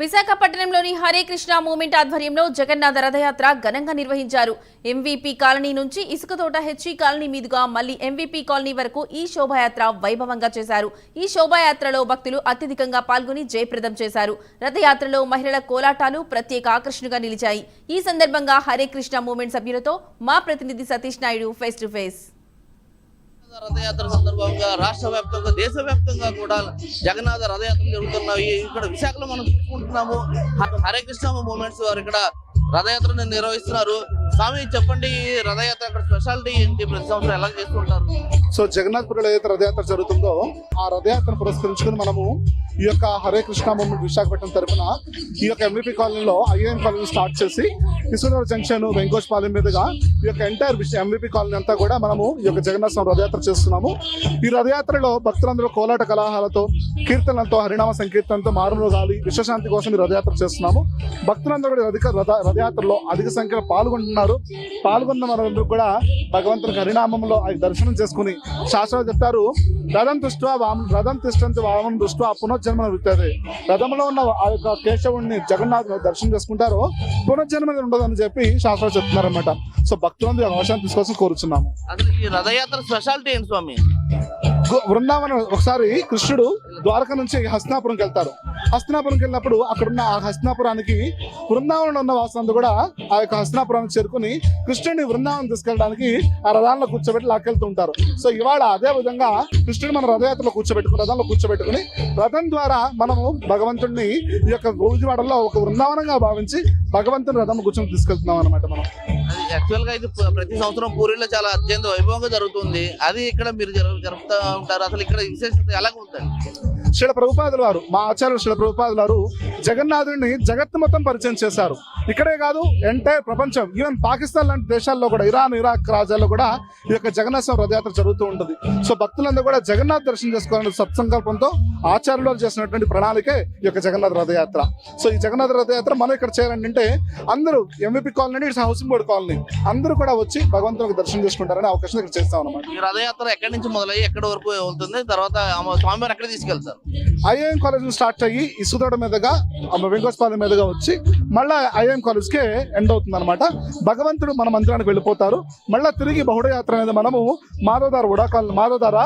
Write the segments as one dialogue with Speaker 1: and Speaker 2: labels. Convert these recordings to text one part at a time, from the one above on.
Speaker 1: విశాఖపట్నంలోని హరే కృష్ణ మూవ్మెంట్ ఆధ్వర్యంలో జగన్నాథ రథయాత్ర ఘనంగా నిర్వహించారు. ఎంవీపీ కాలనీ నుంచి ఇసుకతోట హెచ్ఈ కాలనీ మీదుగా మళ్లీ ఎంవీపీ కాలనీ వరకు ఈ శోభాయాత్ర వైభవంగా చేశారు. ఈ శోభాయాత్రలో భక్తులు అత్యధికంగా పాల్గొని జయప్రదం చేశారు. రథయాత్రలో మహిళల కోలాటాలు ప్రత్యేక ఆకర్షణగా నిలిచాయి. ఈ సందర్భంగా హరే కృష్ణ మూవ్మెంట్ సభ్యులతో మా ప్రతినిధి Satish Naidu face to face.
Speaker 2: రథయాత్ర సందర్భంగా రాష్ట్ర వ్యాప్తంగా దేశవ్యాప్తంగా కూడా జగన్నాథ రథయాత్రలు జరుగుతున్నాయి. ఇక్కడ విశాఖలో మనం చూసుకుంటున్నాము. హరే కృష్ణ మూమెంట్స్ వారు ఇక్కడ రథయాత్రను నిర్వహిస్తున్నారు. స్వామి చెప్పండి, రథయాత్ర అక్కడ స్పెషాలిటీ ఏంటి? ప్రతి సంవత్సరం ఎలా చేస్తుంటారు?
Speaker 3: సో జగన్నాథ్పురంలో ఏదైతే రథయాత్ర జరుగుతుందో ఆ రథయాత్రను పురస్కరించుకుని మనము ఈ యొక్క హరే కృష్ణ మూమెంట్ విశాఖపట్నం తరఫున ఈ యొక్క ఎంవీపీ కాలనీలో ఐఏఎం కాలనీ స్టార్ట్ చేసి కిషోర్ జంక్షన్ వెంకోష్పాలెం మీదుగా ఈ యొక్క ఎంటైర్ ఎంవీపీ కాలనీ అంతా కూడా మనము ఈ యొక్క జగన్నాథ స్వామి రథయాత్ర చేస్తున్నాము. ఈ రథయాత్రలో భక్తులందరూ కోలాట కళాహాలతో, కీర్తనలతో, హరినామ సంకీర్తనతో మారుమోగాలి విశ్వశాంతి కోసం ఈ రథయాత్ర చేస్తున్నాము. భక్తులందరూ కూడా రథయాత్రలో అధిక సంఖ్యలో పాల్గొంటున్నారు. పాల్గొన్న వారందరూ కూడా భగవంతునికి హరినామంలో దర్శనం చేసుకుని శాస్త్రాలు చెప్తారు, రథం తిష్టంతి వామం దృష్ట్యా పునర్జన్మ వృత్తి. రథంలో ఉన్న ఆ యొక్క కేశవుడిని జగన్నాథ్ దర్శనం చేసుకుంటారో పునర్జన్మ ఉండదని చెప్పి శాస్త్రాలు చెప్తున్నారు అనమాట. సో భక్తులందరూ అవకాశం తీసుకోవాల్సి కోరుచున్నాము.
Speaker 2: అసలు ఈ రథయాత్ర స్పెషాలిటీ ఏంటి స్వామి?
Speaker 3: బృందావనం ఒకసారి కృష్ణుడు ద్వారక నుంచి హస్తినాపురంకి వెళ్తారు. హస్తినాపురంకి వెళ్ళినప్పుడు అక్కడున్న ఆ హస్తినాపురానికి బృందావనంలో ఉన్న వాసులందరూ కూడా ఆ యొక్క హస్తినాపురానికి చేరుకుని కృష్ణుడిని బృందావనం తీసుకెళ్ళడానికి ఆ రథాల్లో కూర్చోబెట్టి లాక్కెళ్తూ ఉంటారు. సో ఇవాళ అదే విధంగా కృష్ణుడు మన రథయాత్రలో రథంలో కూర్చోబెట్టుకుని రథం ద్వారా మనము భగవంతుడిని ఈ యొక్క భోజవాడలో ఒక బృందావనంగా భావించి భగవంతుని రథం కూర్చొని తీసుకెళ్తున్నాం అనమాట. మనం
Speaker 2: యాక్చువల్ గా ఇది ప్రతి సంవత్సరం పూరిలో చాలా అత్యంత వైభవంగా జరుగుతుంది. అది ఇక్కడ మీరు జరుపుతూ ఉంటారు. అసలు ఇక్కడ విశేషత ఎలాగ ఉంటుంది?
Speaker 3: శిల ప్రభుపాదుల వారు, మా ఆచార్యులు శిల ప్రభుపాదుల వారు జగన్నాథుడిని జగత్తు మొత్తం పరిచయం చేశారు. ఇక్కడే కాదు, ఎంటైర్ ప్రపంచం, ఈవెన్ పాకిస్తాన్ లాంటి దేశాల్లో కూడా, ఇరాన్, ఇరాక్ రాజ్యాల్లో కూడా ఈ యొక్క జగన్నాథ స్వామి రథయాత్ర జరుగుతూ ఉంటుంది. సో భక్తులందరూ కూడా జగన్నాథ్ దర్శనం చేసుకోవాలని సత్సంకల్పంతో ఆచార్యులు చేసినటువంటి ప్రణాళికే ఈ యొక్క జగన్నాథ రథయాత్ర. సో ఈ జగన్నాథ రథయాత్ర మనం ఇక్కడ చేయాలంటే అందరూ MVP colony, it's housing board colony అందరూ కూడా వచ్చి భగవంతునికి దర్శనం చేసుకుంటారని అవకాశం ఇక్కడ చేస్తాం అనమాట.
Speaker 2: ఈ రథయాత్ర ఎక్కడి నుంచి మొదలయ్యి ఎక్కడి వరకు వెళ్తుంది? తర్వాత స్వామివారు ఎక్కడ తీసుకెళ్తారు?
Speaker 3: ఐఏఎం కాలేజ్ స్టార్ట్ అయ్యి ఇసుదోడ మీదుగా వెంకోస్పాలెం మీదుగా వచ్చి మళ్ళీ ఐఏఎం కాలేజ్కే ఎండ్ అవుతుంది అనమాట. భగవంతుడు మన మందిరానికి వెళ్ళిపోతారు. మళ్ళీ తిరిగి బహుళయాత్ర అనేది మనము మాధవధార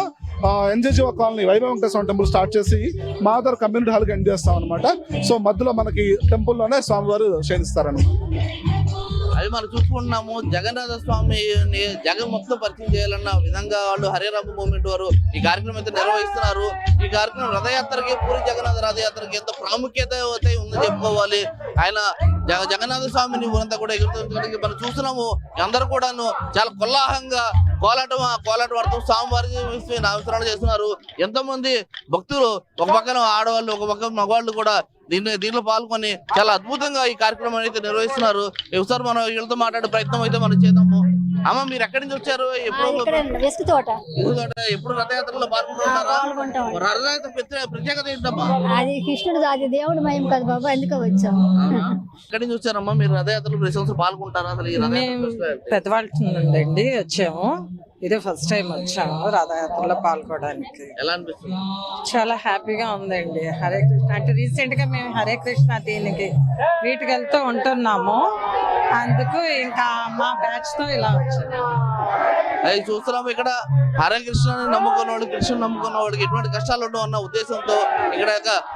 Speaker 3: ఎన్జేజీఓ కాలనీ వైభవ వెంకటేశ్వర టెంపుల్ స్టార్ట్ చేసి మాధవధార కమ్యూనిటీ హాల్కి ఎండ్ చేస్తాం అనమాట. సో మధ్యలో మనకి టెంపుల్లోనే స్వామివారు శయనిస్తారనమాట.
Speaker 2: అది మనం చూసుకుంటున్నాము. జగన్నాథ స్వామిని జగన్ మొత్తం పరిచయం చేయాలన్న విధంగా వాళ్ళు హరేరామ మూవ్మెంట్ వారు ఈ కార్యక్రమం అయితే నిర్వహిస్తున్నారు. ఈ కార్యక్రమం రథయాత్రకి, పూరి జగన్నాథ రథయాత్రకి ఎంత ప్రాముఖ్యత అయితే ఉందని చెప్పుకోవాలి. ఆయన జగన్నాథ స్వామిని ఊరంతా కూడా ఎగురుతుండడానికి మనం చూస్తున్నాము. అందరూ కూడాను చాలా కోలాహలంగా కోలాటం ఆడుతూ స్వామివారికి నమస్కారాలు చేస్తున్నారు. ఎంతో మంది భక్తులు, ఒక పక్కన ఆడవాళ్ళు, ఒక పక్కన మగవాళ్ళు కూడా దీంట్లో పాల్గొని చాలా అద్భుతంగా ఈ కార్యక్రమం అయితే నిర్వహిస్తున్నారు. ఒకసారి మనం వీళ్ళతో మాట్లాడే ప్రయత్నం అయితే మనం చేద్దాము. అమ్మ, మీరు ఎక్కడి నుంచి వచ్చారు? ఎప్పుడు రథయాత్రలో పాల్గొంటున్నారా? రథయాత్ర ప్రత్యేకత ఏంటమ్మా?
Speaker 4: అది కృష్ణుడు, అది దేవుడు మహిమ కదా బాబా, ఎందుకు వచ్చాము.
Speaker 2: ఎక్కడి నుంచి వచ్చారమ్మా మీరు? రథయాత్రలో ప్రతి సంవత్సరం పాల్గొంటారా? అసలు ఈ
Speaker 5: పెద్దవాళ్ళండి వచ్చాము. ఇదే ఫస్ట్ టైం వచ్చాము రథయాత్రలో పాల్గొనడానికి.
Speaker 2: ఎలా అనిపిస్తుంది?
Speaker 5: చాలా హ్యాపీగా ఉందండి. హరే కృష్ణ అంటే రీసెంట్ గా మేము హరే కృష్ణ దీనికి వీటికి వెళ్తూ ఉంటున్నాము. అందుకు ఇంకా మా బ్యాచ్ తో ఇలా వచ్చాము.
Speaker 2: అది చూస్తున్నాము. ఇక్కడ హరే కృష్ణని నమ్ముకున్నవాడు, కృష్ణుని నమ్ముకున్నవాడికి ఎటువంటి కష్టాలు ఉండవు అన్న ఉద్దేశంతో ఇక్కడ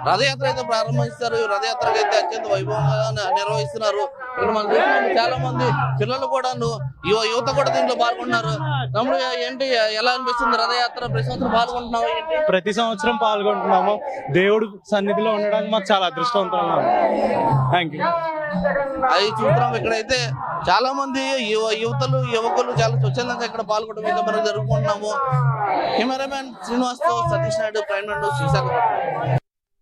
Speaker 2: రథయాత్ర అయితే ప్రారంభిస్తారు. ఈ రథయాత్రకి అయితే అత్యంత వైభవంగా నిర్వహిస్తున్నారు. ఇక్కడ మనం చూస్తున్నాము చాలా మంది పిల్లలు కూడాను, యువత కూడా దీంట్లో పాల్గొంటున్నారు. తమ్ముడు, ఏంటి ఎలా అనిపిస్తుంది రథయాత్ర? ప్రతి సంవత్సరం పాల్గొంటున్నాము ఏంటి?
Speaker 6: ప్రతి సంవత్సరం పాల్గొంటున్నాము. దేవుడు సన్నిధిలో ఉండడానికి మాకు చాలా అదృష్టవంతులు. Thank you.
Speaker 2: అది చూస్తున్నాం. ఇక్కడైతే చాలా మంది యువకులు చాలా స్వచ్ఛందంగా ఇక్కడ పాల్గొనడం అయితే మనం జరుపుకుంటున్నాము. కెమెరామెన్ శ్రీనివాస్ తో సతీష్ నాయుడు, ప్రైమ్ న్యూస్ విశాఖపట్నం.